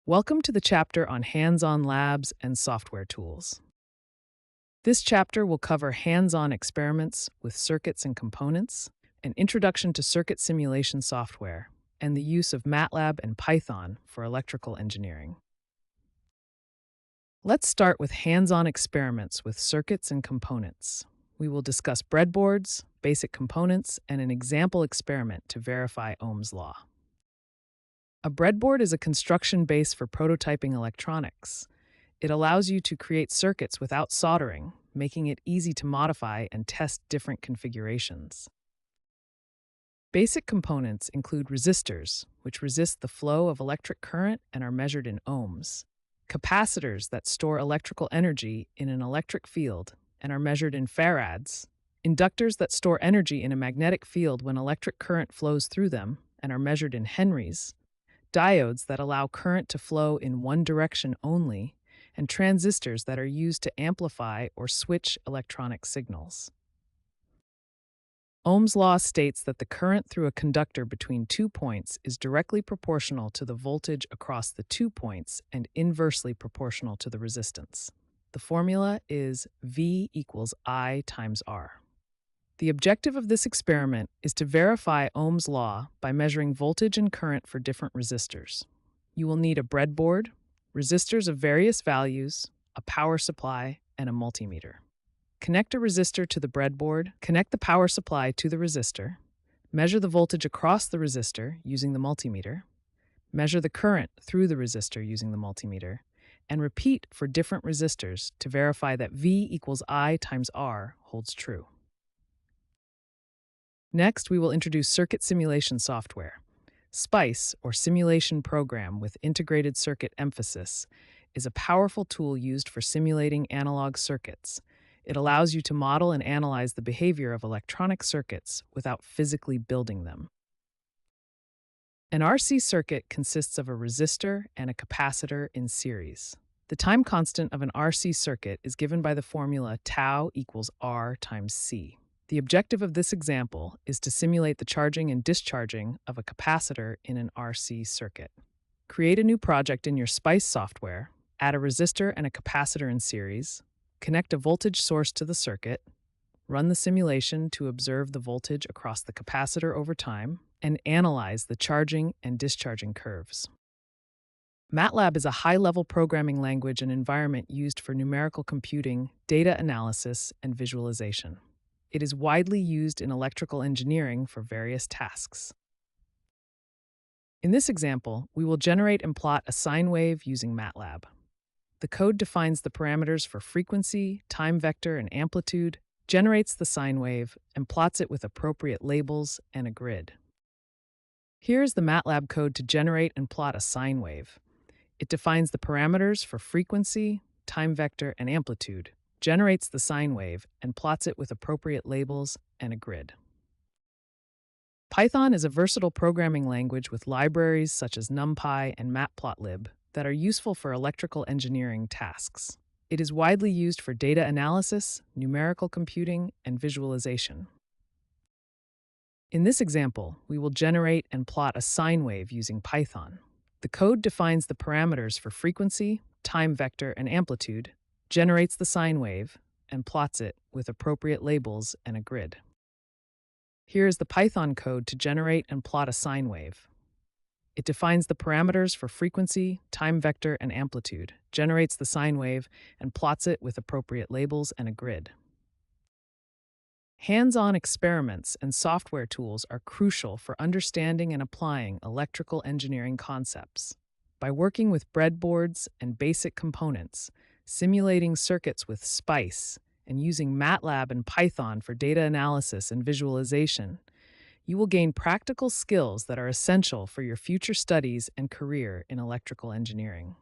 Welcome to the chapter on hands-on labs and software tools. This chapter will cover hands-on experiments with circuits and components, an introduction to circuit simulation software, and the use of MATLAB and Python for electrical engineering. Let's start with hands-on experiments with circuits and components. We will discuss breadboards, basic components, and an example experiment to verify Ohm's Law. A breadboard is a construction base for prototyping electronics. It allows you to create circuits without soldering, making it easy to modify and test different configurations. Basic components include resistors, which resist the flow of electric current and are measured in ohms, capacitors that store electrical energy in an electric field and are measured in farads, inductors that store energy in a magnetic field when electric current flows through them and are measured in henries, diodes that allow current to flow in one direction only, and transistors that are used to amplify or switch electronic signals. Ohm's law states that the current through a conductor between 2 points is directly proportional to the voltage across the 2 points and inversely proportional to the resistance. The formula is V equals I times R. The objective of this experiment is to verify Ohm's law by measuring voltage and current for different resistors. You will need a breadboard, resistors of various values, a power supply, and a multimeter. Connect a resistor to the breadboard, connect the power supply to the resistor, measure the voltage across the resistor using the multimeter, measure the current through the resistor using the multimeter, and repeat for different resistors to verify that V equals I times R holds true. Next, we will introduce circuit simulation software. SPICE, or Simulation Program with Integrated Circuit Emphasis, is a powerful tool used for simulating analog circuits. It allows you to model and analyze the behavior of electronic circuits without physically building them. An RC circuit consists of a resistor and a capacitor in series. The time constant of an RC circuit is given by the formula tau equals R times C. The objective of this example is to simulate the charging and discharging of a capacitor in an RC circuit. Create a new project in your SPICE software, add a resistor and a capacitor in series, connect a voltage source to the circuit, run the simulation to observe the voltage across the capacitor over time, and analyze the charging and discharging curves. MATLAB is a high-level programming language and environment used for numerical computing, data analysis, and visualization. It is widely used in electrical engineering for various tasks. In this example, we will generate and plot a sine wave using MATLAB. The code defines the parameters for frequency, time vector, and amplitude, generates the sine wave, and plots it with appropriate labels and a grid. Here is the MATLAB code to generate and plot a sine wave. It defines the parameters for frequency, time vector, and amplitude, generates the sine wave, and plots it with appropriate labels and a grid. Python is a versatile programming language with libraries such as NumPy and Matplotlib that are useful for electrical engineering tasks. It is widely used for data analysis, numerical computing, and visualization. In this example, we will generate and plot a sine wave using Python. The code defines the parameters for frequency, time vector, and amplitude, generates the sine wave, and plots it with appropriate labels and a grid. Here is the Python code to generate and plot a sine wave. It defines the parameters for frequency, time vector, and amplitude, generates the sine wave, and plots it with appropriate labels and a grid. Hands-on experiments and software tools are crucial for understanding and applying electrical engineering concepts. By working with breadboards and basic components, simulating circuits with SPICE, and using MATLAB and Python for data analysis and visualization, you will gain practical skills that are essential for your future studies and career in electrical engineering.